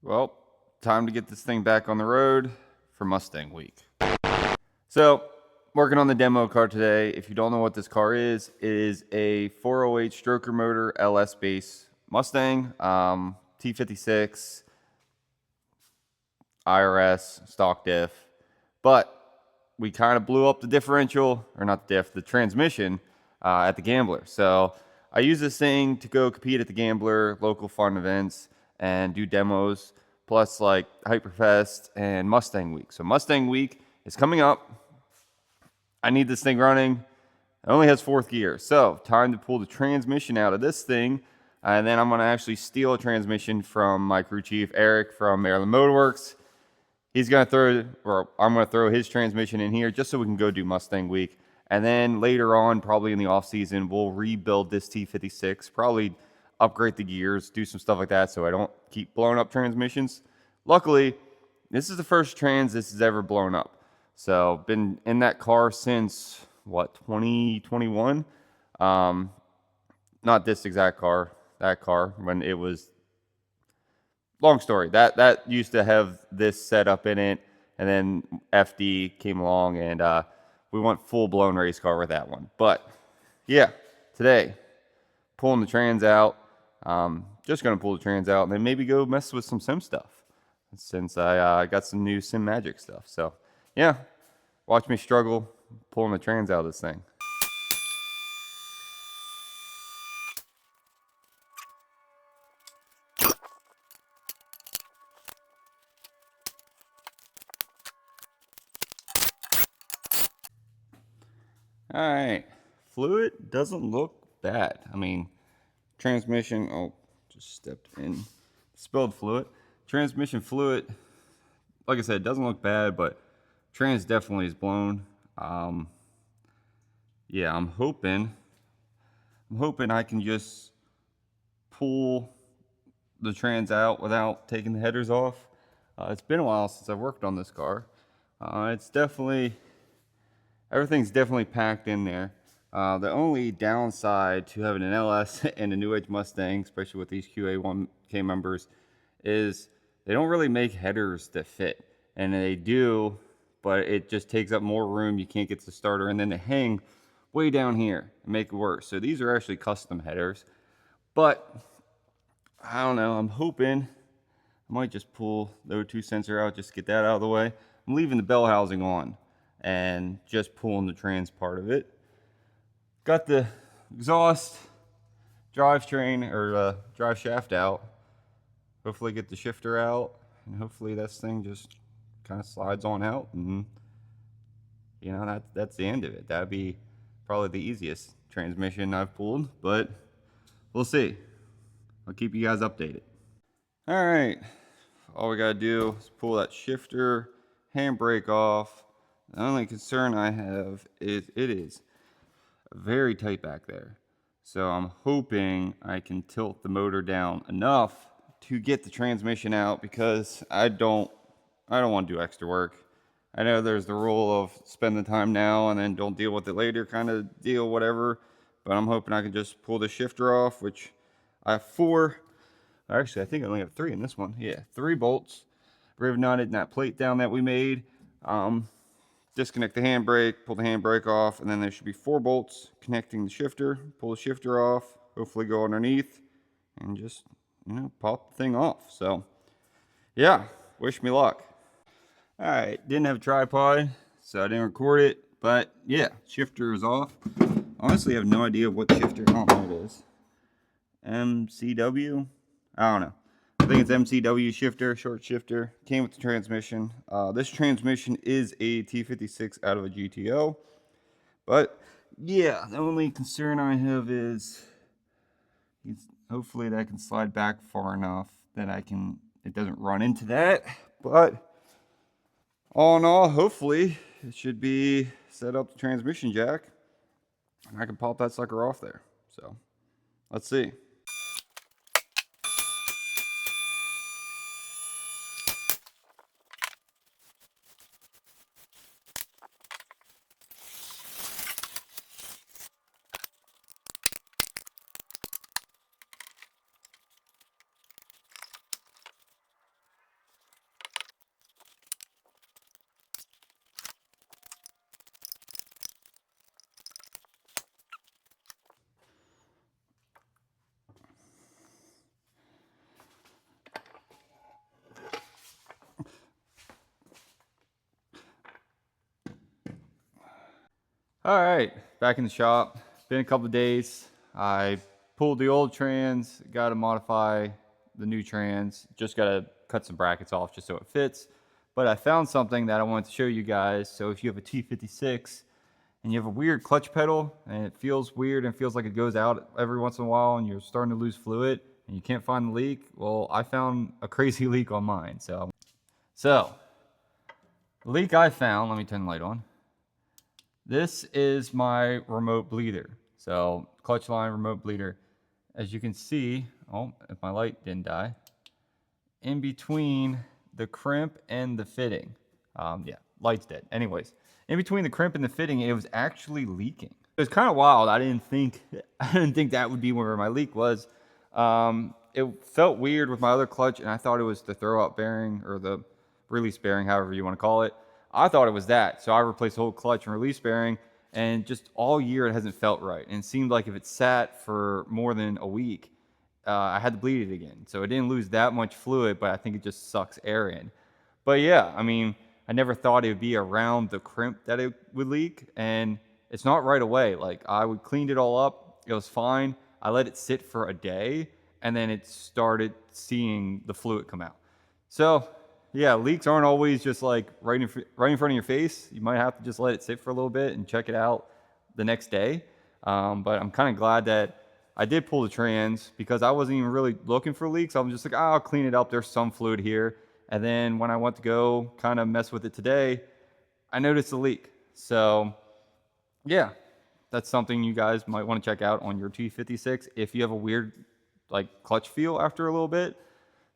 Well, time to get this thing back on the road for Mustang Week. So, working on the demo car today. If you don't know what this car is, it is a 408 stroker motor LS base Mustang, T56, IRS, stock diff. But we kind of blew up the differential, or not the diff, the transmission at the Gambler. So I use this thing to go compete at the Gambler, local fun events, and do demos, plus like Hyperfest and Mustang Week. So Mustang Week is coming up. I need this thing running. It only has fourth gear. So time to pull the transmission out of this thing. And then I'm going to actually steal a transmission from my crew chief, Eric from Maryland Motorworks. He's going to throw, or I'm going to throw his transmission in here just so we can go do Mustang Week. And then later on, probably in the off season, we'll rebuild this T56, probably upgrade the gears, do some stuff like that so I don't keep blowing up transmissions. Luckily, this is the first trans this has ever blown up. So been in that car since, 2021? Not this exact car, that car, when it was, long story. That used to have this setup in it, and then FD came along, and we went full-blown race car with that one. But, yeah, today, pulling the trans out. Just going to pull the trans out, and then maybe go mess with some sim stuff, since I got some new Sim Magic stuff. So, yeah, watch me struggle pulling the trans out of this thing. All right, fluid doesn't look bad. I mean, transmission, oh, just stepped in, spilled fluid. Transmission fluid, like I said, doesn't look bad, but trans definitely is blown. Yeah, I'm hoping I can just pull the trans out without taking the headers off. It's been a while since I've worked on this car. It's definitely, everything's definitely packed in there. The only downside to having an LS and a new Edge Mustang, especially with these QA1K members, is they don't really make headers that fit. And they do, but it just takes up more room. You can't get the starter, and then they hang way down here and make it worse. So these are actually custom headers. But I don't know, I'm hoping I might just pull the O2 sensor out, just get that out of the way. I'm leaving the bell housing on and just pulling the trans part of it. Got the exhaust, drivetrain, or drive shaft out. Hopefully get the shifter out, and hopefully this thing just kind of slides on out, and you know, that's the end of it. That'd be probably the easiest transmission I've pulled, but we'll see. I'll keep you guys updated. All right, all we gotta do is pull that shifter, handbrake off. The only concern I have is it is very tight back there. So I'm hoping I can tilt the motor down enough to get the transmission out, because I don't want to do extra work. I know there's the rule of spend the time now and then don't deal with it later kind of deal, whatever. But I'm hoping I can just pull the shifter off, which I have 4. Actually, I think I only have 3 in this one. Yeah, 3 bolts rivet knotted in that plate down that we made. Disconnect the handbrake, pull the handbrake off, and then there should be 4 bolts connecting the shifter. Pull the shifter off, hopefully go underneath, and just, you know, pop the thing off. So, yeah, wish me luck. All right, didn't have a tripod, so I didn't record it, but yeah, shifter is off. Honestly, I have no idea what shifter, I don't know what it is. MCW? I don't know. I think it's MCW shifter, short shifter. Came with the transmission. This transmission is a T56 out of a GTO. But yeah, the only concern I have is hopefully that can slide back far enough that it doesn't run into that. But all in all, hopefully it should be set up the transmission jack, and I can pop that sucker off there. So let's see. All right, back in the shop. Been a couple of days. I pulled the old trans, got to modify the new trans. Just got to cut some brackets off just so it fits. But I found something that I wanted to show you guys. So if you have a T56 and you have a weird clutch pedal and it feels weird and feels like it goes out every once in a while and you're starting to lose fluid and you can't find the leak, well, I found a crazy leak on mine. So the leak I found, let me turn the light on. This is my remote bleeder. So clutch line remote bleeder. As you can see, oh, if my light didn't die, in between the crimp and the fitting. Yeah, light's dead. Anyways, in between the crimp and the fitting, it was actually leaking. It was kind of wild. I didn't think that would be where my leak was. It felt weird with my other clutch, and I thought it was the throw-out bearing or the release bearing, however you want to call it. I thought it was that, so I replaced the whole clutch and release bearing, and just all year it hasn't felt right. And it seemed like if it sat for more than a week, I had to bleed it again. So it didn't lose that much fluid, but I think it just sucks air in. But yeah, I mean, I never thought it would be around the crimp that it would leak, and it's not right away. Like, I would cleaned it all up, it was fine. I let it sit for a day, and then it started seeing the fluid come out. So yeah, leaks aren't always just like right in front of your face. You might have to just let it sit for a little bit and check it out the next day. But I'm kind of glad that I did pull the trans because I wasn't even really looking for leaks. I'm just like, oh, I'll clean it up. There's some fluid here. And then when I went to go kind of mess with it today, I noticed a leak. So yeah, that's something you guys might want to check out on your T56 if you have a weird like clutch feel after a little bit.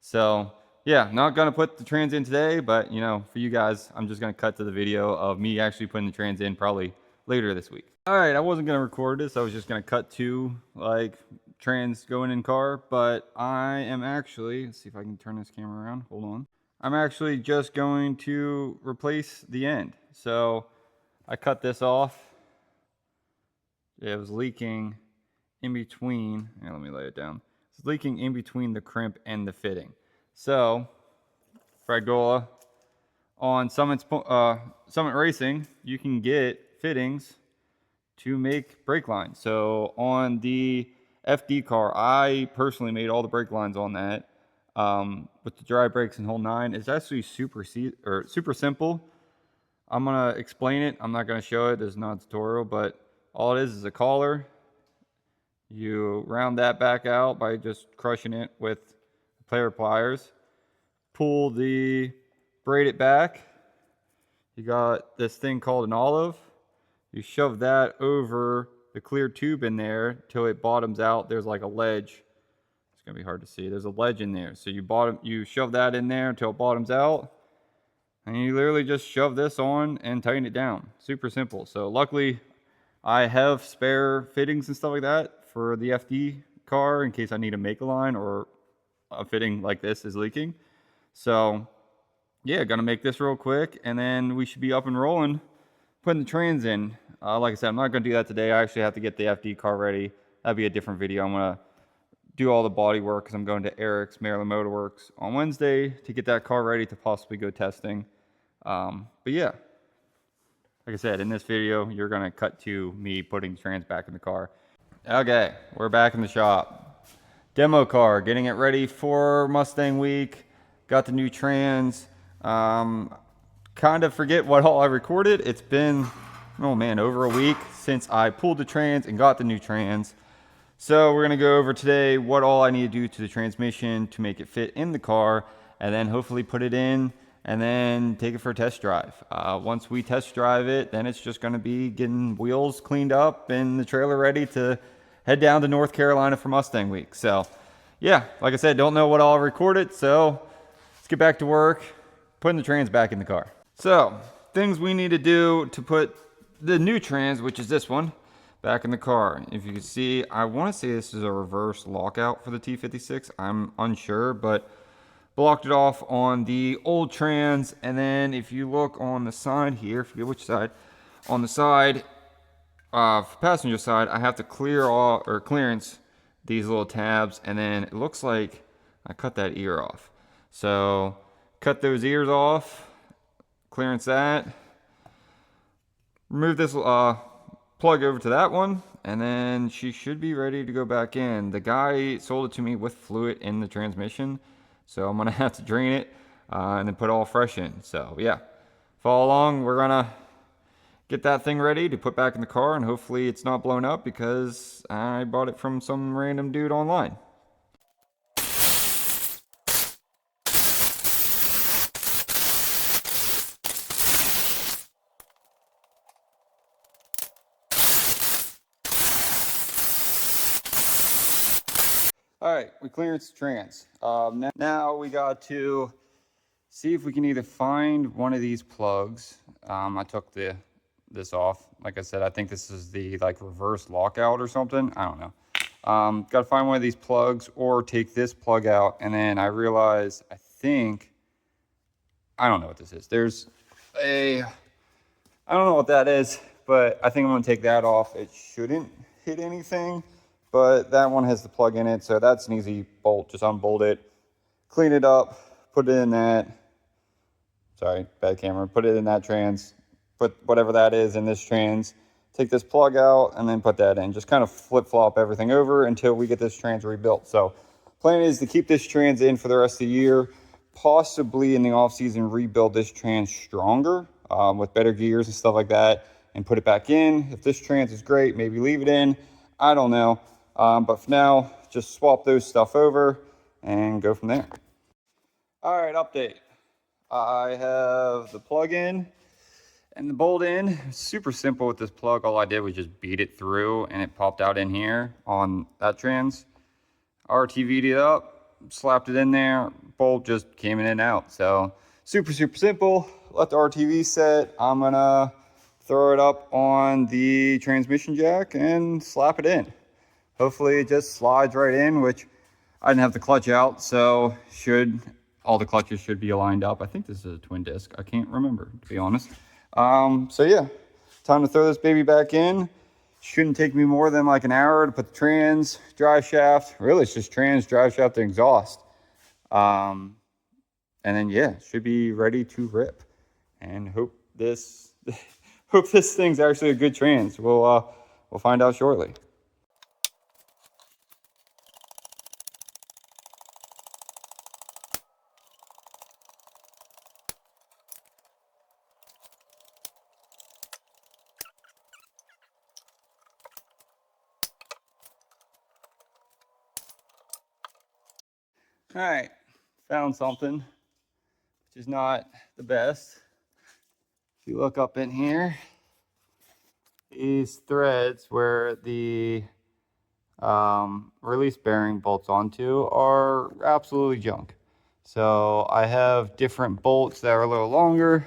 So yeah, not gonna put the trans in today, but you know, for you guys, I'm just gonna cut to the video of me actually putting the trans in probably later this week. All right, I wasn't gonna record this. I was just gonna cut to like trans going in car, but I am actually, let's see if I can turn this camera around. Hold on. I'm actually just going to replace the end. So I cut this off. It was leaking in between. Here, let me lay it down. It's leaking in between the crimp and the fitting. So, Fragola, on Summit Racing, you can get fittings to make brake lines. So on the FD car, I personally made all the brake lines on that with the dry brakes and whole nine. It's actually super simple. I'm gonna explain it. I'm not gonna show it. There's not a tutorial, but all it is a collar. You round that back out by just crushing it with player pliers. Pull braid it back. You got this thing called an olive. You shove that over the clear tube in there till it bottoms out. There's like a ledge. It's gonna be hard to see. There's a ledge in there. So you shove that in there until it bottoms out. And you literally just shove this on and tighten it down. Super simple. So luckily I have spare fittings and stuff like that for the FD car in case I need to make a line or a fitting like this is leaking. So yeah, gonna make this real quick and then we should be up and rolling putting the trans in. Like I said, I'm not gonna do that today. I actually have to get the FD car ready. That'll be a different video. I'm gonna do all the body work because I'm going to Eric's Maryland Motor Works on Wednesday to get that car ready to possibly go testing. But yeah, like I said, in this video, you're gonna cut to me putting the trans back in the car. Okay, we're back in the shop. Demo car, getting it ready for Mustang week. Got the new trans. Kind of forget what all I recorded. It's been, oh man, over a week since I pulled the trans and got the new trans. So we're gonna go over today what all I need to do to the transmission to make it fit in the car, and then hopefully put it in and then take it for a test drive. Once we test drive it, then it's just gonna be getting wheels cleaned up and the trailer ready to head down to North Carolina for Mustang week. So yeah, like I said, don't know what all I recorded, so let's get back to work, putting the trans back in the car. So things we need to do to put the new trans, which is this one, back in the car. If you can see, I want to say this is a reverse lockout for the T56. I'm unsure, but blocked it off on the old trans. And then if you look on the side here, forget which side, on the side, passenger side, I have to clearance these little tabs, and then it looks like I cut that ear off. So cut those ears off, clearance that, remove this plug over to that one, and then she should be ready to go back in. The guy sold it to me with fluid in the transmission, so I'm gonna have to drain it and then put all fresh in. So yeah, follow along. We're gonna get that thing ready to put back in the car, and hopefully it's not blown up because I bought it from some random dude online. All right, we cleared the trans. Now we got to see if we can either find one of these plugs. I took this off. Like I said, I think this is the like reverse lockout or something. I don't know. Got to find one of these plugs or take this plug out. And then I realized, I don't know what this is. I don't know what that is, but I think I'm gonna take that off. It shouldn't hit anything, but that one has the plug in it. So that's an easy bolt. Just unbolt it, clean it up, put it in that. Sorry, bad camera. Put it in that trans, put whatever that is in this trans, take this plug out, and then put that in. Just kind of flip-flop everything over until we get this trans rebuilt. So plan is to keep this trans in for the rest of the year, possibly in the off-season rebuild this trans stronger with better gears and stuff like that, and put it back in. If this trans is great, maybe leave it in. I don't know. But for now, just swap those stuff over and go from there. All right, update. I have the plug in and the bolt in. Super simple with this plug. All I did was just beat it through and it popped out in here on that trans. RTV'd it up, slapped it in there, bolt just came in and out. So super simple. Let the RTV set. I'm gonna throw it up on the transmission jack and slap it in. Hopefully it just slides right in, which I didn't have the clutch out, so all the clutches should be aligned up. I think this is a twin disc. I can't remember, to be honest. So yeah, time to throw this baby back in. Shouldn't take me more than like an hour to put the trans, drive shaft. Really, it's just trans, drive shaft, and exhaust. And then yeah, should be ready to rip. And hope this thing's actually a good trans. We'll find out shortly. All right, found something, which is not the best. If you look up in here, these threads where the release bearing bolts onto are absolutely junk. So I have different bolts that are a little longer.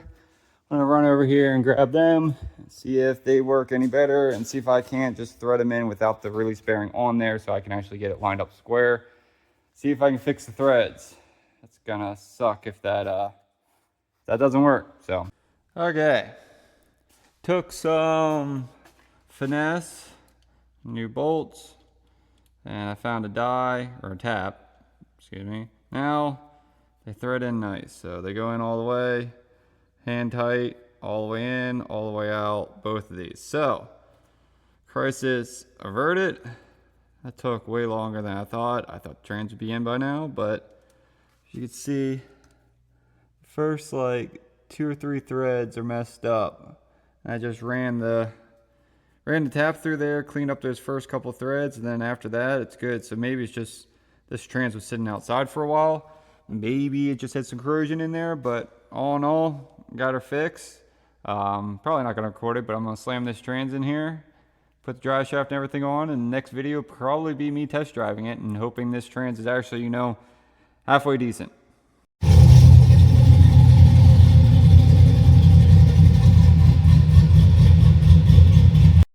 I'm gonna run over here and grab them, and see if they work any better, and see if I can't just thread them in without the release bearing on there so I can actually get it lined up square. See if I can fix the threads. That's gonna suck if that doesn't work. So okay, took some finesse, new bolts, and I found a die or a tap, excuse me. Now they thread in nice, so they go in all the way, hand tight, all the way in, all the way out, both of these. So crisis averted. That took way longer than I thought. I thought the trans would be in by now, but as you can see, the first like 2 or 3 threads are messed up. I just ran the tap through there, cleaned up those first couple threads, and then after that, it's good. So maybe it's just this trans was sitting outside for a while. Maybe it just had some corrosion in there, but all in all, got her fixed. Probably not gonna record it, but I'm gonna slam this trans in here, put the drive shaft and everything on, and the next video will probably be me test driving it and hoping this trans is actually, halfway decent.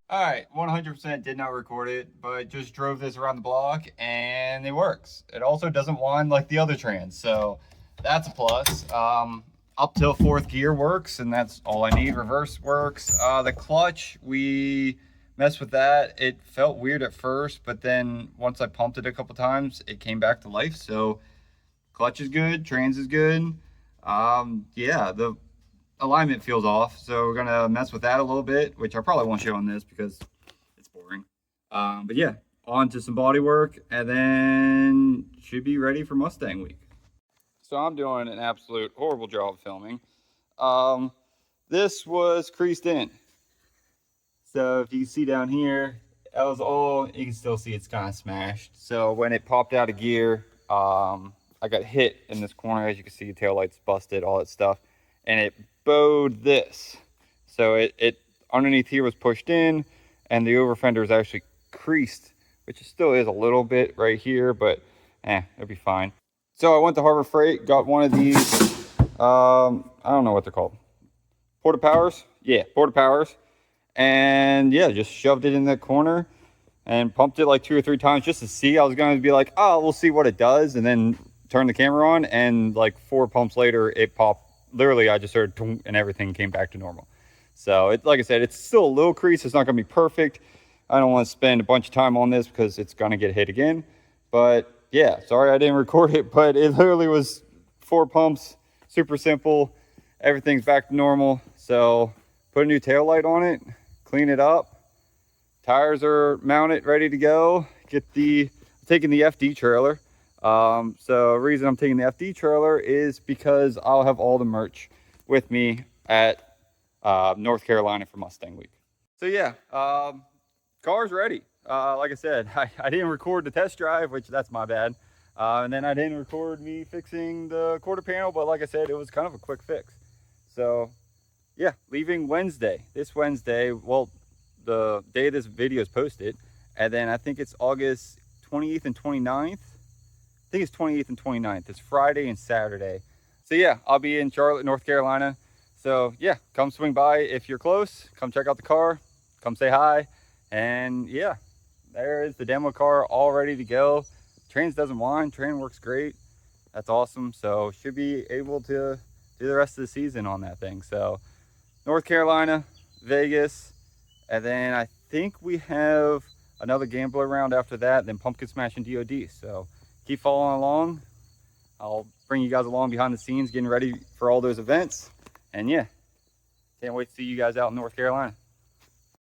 All right, 100% did not record it, but just drove this around the block and it works. It also doesn't whine like the other trans, so that's a plus. Up till 4th gear works, and that's all I need. Reverse works. The clutch, we messed with that. It felt weird at first, but then once I pumped it a couple times, it came back to life. So clutch is good, trans is good. Yeah, the alignment feels off. So we're gonna mess with that a little bit, which I probably won't show on this because it's boring. But yeah, on to some body work, and then should be ready for Mustang week. So I'm doing an absolute horrible job filming. This was creased in. So if you see down here, that was all, you can still see it's kind of smashed. So when it popped out of gear, I got hit in this corner. As you can see, taillights busted, all that stuff. And it bowed this. So it underneath here was pushed in, and the over fender is actually creased, which still is a little bit right here, but it'll be fine. So I went to Harbor Freight, got one of these, I don't know what they're called. Porta Powers? Yeah, Porta Powers. And yeah, just shoved it in the corner and pumped it like 2 or 3 times just to see. I was going to be like, oh, we'll see what it does, and then turn the camera on, and like 4 pumps later, it popped. Literally, I just heard toom, and everything came back to normal. So it, like I said, it's still a little crease. It's not going to be perfect. I don't want to spend a bunch of time on this because it's going to get hit again. But yeah, sorry I didn't record it, but it literally was 4 pumps, super simple. Everything's back to normal. So put a new tail light on it, clean it up. Tires are mounted, ready to go. Taking the FD trailer. So the reason I'm taking the FD trailer is because I'll have all the merch with me at North Carolina for Mustang Week. So yeah, car's ready. Like I said, I didn't record the test drive, which that's my bad. And then I didn't record me fixing the quarter panel, but like I said, it was kind of a quick fix. So yeah, leaving Wednesday, this Wednesday, well, the day this video is posted, and then I think it's August 28th and 29th. I think it's 28th and 29th. It's Friday and Saturday. So yeah, I'll be in Charlotte, North Carolina. So yeah, come swing by if you're close. Come check out the car. Come say hi. And yeah, there is the demo car all ready to go. Trans doesn't whine. Train works great. That's awesome. So should be able to do the rest of the season on that thing. So North Carolina, Vegas, and then I think we have another gambler round after that, then Pumpkin Smash and DOD. So keep following along. I'll bring you guys along behind the scenes, getting ready for all those events. And yeah, can't wait to see you guys out in North Carolina.